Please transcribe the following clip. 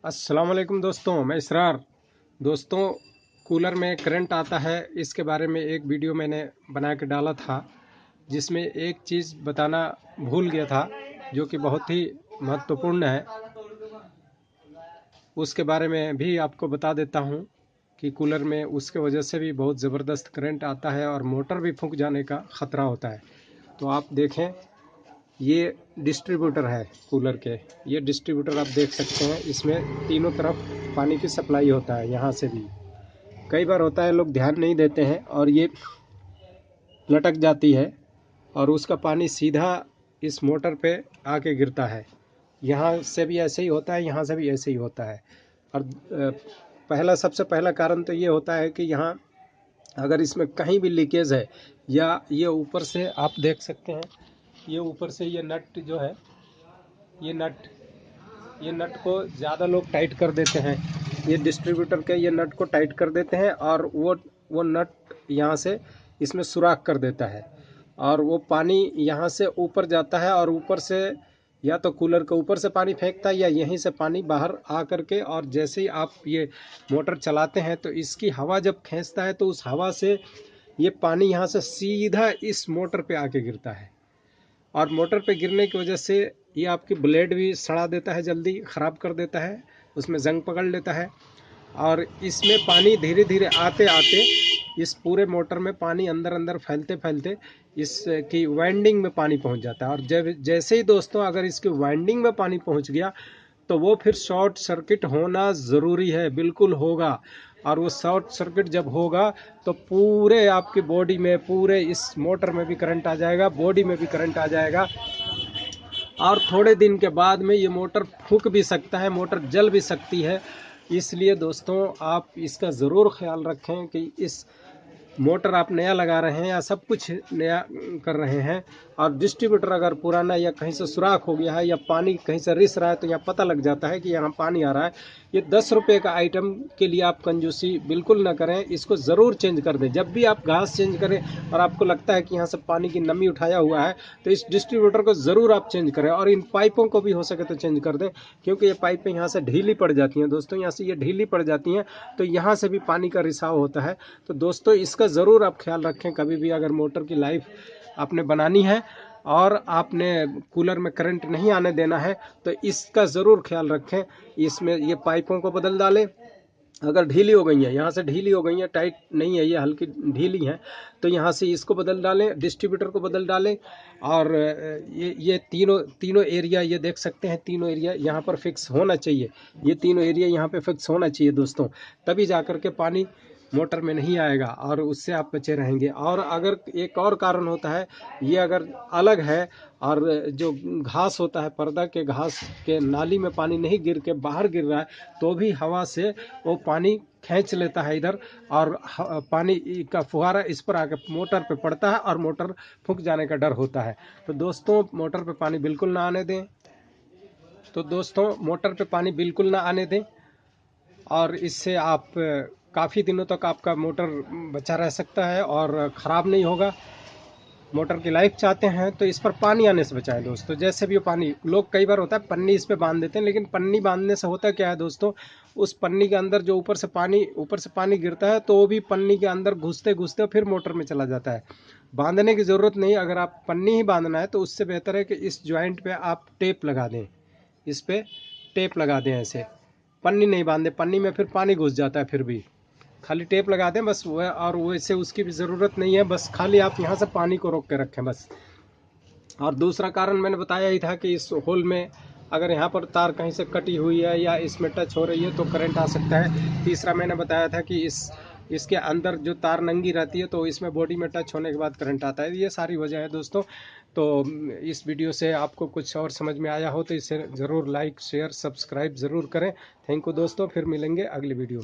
अस्सलाम वालेकुम दोस्तों, मैं इसरार। दोस्तों, कूलर में करंट आता है, इसके बारे में एक वीडियो मैंने बना के डाला था, जिसमें एक चीज़ बताना भूल गया था जो कि बहुत ही महत्वपूर्ण है। उसके बारे में भी आपको बता देता हूं कि कूलर में उसके वजह से भी बहुत ज़बरदस्त करंट आता है और मोटर भी फूंक जाने का ख़तरा होता है। तो आप देखें, ये डिस्ट्रीब्यूटर है कूलर के। ये डिस्ट्रीब्यूटर आप देख सकते हैं, इसमें तीनों तरफ पानी की सप्लाई होता है। यहाँ से भी कई बार होता है लोग ध्यान नहीं देते हैं और ये लटक जाती है और उसका पानी सीधा इस मोटर पे आके गिरता है। यहाँ से भी ऐसे ही होता है, यहाँ से भी ऐसे ही होता है। और सबसे पहला कारण तो ये होता है कि यहाँ अगर इसमें कहीं भी लीकेज है, या ये ऊपर से आप देख सकते हैं, ये ऊपर से ये नट जो है, ये नट को ज़्यादा लोग टाइट कर देते हैं। ये डिस्ट्रीब्यूटर के ये नट को टाइट कर देते हैं और वो नट यहाँ से इसमें सुराख कर देता है और वो पानी यहाँ से ऊपर जाता है और ऊपर से या तो कूलर के ऊपर से पानी फेंकता है या यहीं से पानी बाहर आ करके, और जैसे ही आप ये मोटर चलाते हैं तो इसकी हवा जब खींचता है तो उस हवा से ये पानी यहाँ से सीधा इस मोटर पे आके गिरता है। और मोटर पे गिरने की वजह से ये आपकी ब्लेड भी सड़ा देता है, जल्दी ख़राब कर देता है, उसमें जंग पकड़ लेता है। और इसमें पानी धीरे धीरे आते आते इस पूरे मोटर में पानी अंदर अंदर फैलते फैलते इसकी वाइंडिंग में पानी पहुंच जाता है। और जब जैसे ही दोस्तों अगर इसकी वाइंडिंग में पानी पहुंच गया तो वो फिर शॉर्ट सर्किट होना ज़रूरी है, बिल्कुल होगा। और वो शॉर्ट सर्किट जब होगा तो पूरे आपकी बॉडी में, पूरे इस मोटर में भी करंट आ जाएगा, बॉडी में भी करंट आ जाएगा। और थोड़े दिन के बाद में ये मोटर फूंक भी सकता है, मोटर जल भी सकती है। इसलिए दोस्तों, आप इसका ज़रूर ख्याल रखें कि इस मोटर आप नया लगा रहे हैं या सब कुछ नया कर रहे हैं और डिस्ट्रीब्यूटर अगर पुराना या कहीं से सुराख हो गया है या पानी कहीं से रिस रहा है तो यहाँ पता लग जाता है कि यहाँ पानी आ रहा है। ये 10 रुपये का आइटम के लिए आप कंजूसी बिल्कुल ना करें, इसको ज़रूर चेंज कर दें। जब भी आप घास चेंज करें और आपको लगता है कि यहाँ से पानी की नमी उठाया हुआ है तो इस डिस्ट्रीब्यूटर को ज़रूर आप चेंज करें। और इन पाइपों को भी हो सके तो चेंज कर दें, क्योंकि ये पाइपें यहाँ से ढीली पड़ जाती हैं दोस्तों, यहाँ से ये ढीली पड़ जाती हैं तो यहाँ से भी पानी का रिसाव होता है। तो दोस्तों, इसका ज़रूर आप ख्याल रखें। कभी भी अगर मोटर की लाइफ आपने बनानी है और आपने कूलर में करंट नहीं आने देना है तो इसका ज़रूर ख्याल रखें। इसमें ये पाइपों को बदल डालें, अगर ढीली हो गई है, यहाँ से ढीली हो गई है, टाइट नहीं है, ये हल्की ढीली है, तो यहाँ से इसको बदल डालें, डिस्ट्रीब्यूटर को बदल डालें। और ये तीनों एरिया ये देख सकते हैं, तीनों एरिया यहाँ पर फिक्स होना चाहिए। ये तीनों एरिया यहाँ पे फिक्स होना चाहिए दोस्तों, तभी जा कर के पानी मोटर में नहीं आएगा और उससे आप बचे रहेंगे। और अगर एक और कारण होता है, ये अगर अलग है और जो घास होता है, पर्दा के घास के नाली में पानी नहीं गिर के बाहर गिर रहा है तो भी हवा से वो पानी खींच लेता है इधर, और पानी का फुहारा इस पर आकर मोटर पे पड़ता है और मोटर फूंक जाने का डर होता है। तो दोस्तों, मोटर पे पानी बिल्कुल ना आने दें। मोटर पे पानी बिल्कुल ना आने दें और इससे आप काफ़ी दिनों तक आपका मोटर बचा रह सकता है और ख़राब नहीं होगा। मोटर की लाइफ चाहते हैं तो इस पर पानी आने से बचाएं दोस्तों। जैसे भी वो पानी, लोग कई बार होता है पन्नी इस पे बांध देते हैं, लेकिन पन्नी बांधने से होता क्या है दोस्तों, उस पन्नी के अंदर जो ऊपर से पानी गिरता है तो वो भी पन्नी के अंदर घुसते घुसते फिर मोटर में चला जाता है। बांधने की ज़रूरत नहीं, अगर आप पन्नी ही बांधना है तो उससे बेहतर है कि इस जॉइंट पे आप टेप लगा दें, इस पे टेप लगा दें ऐसे। पन्नी नहीं बांधे, पन्नी में फिर पानी घुस जाता है, फिर भी खाली टेप लगा दें बस। वो और वैसे उसकी भी ज़रूरत नहीं है, बस खाली आप यहाँ से पानी को रोक के रखें बस। और दूसरा कारण मैंने बताया ही था कि इस होल में अगर यहाँ पर तार कहीं से कटी हुई है या इसमें टच हो रही है तो करंट आ सकता है। तीसरा मैंने बताया था कि इसके अंदर जो तार नंगी रहती है तो इसमें बॉडी में टच होने के बाद करंट आता है। ये सारी वजह है दोस्तों। तो इस वीडियो से आपको कुछ और समझ में आया हो तो इसे ज़रूर लाइक शेयर सब्सक्राइब ज़रूर करें। थैंक यू दोस्तों, फिर मिलेंगे अगली वीडियो में।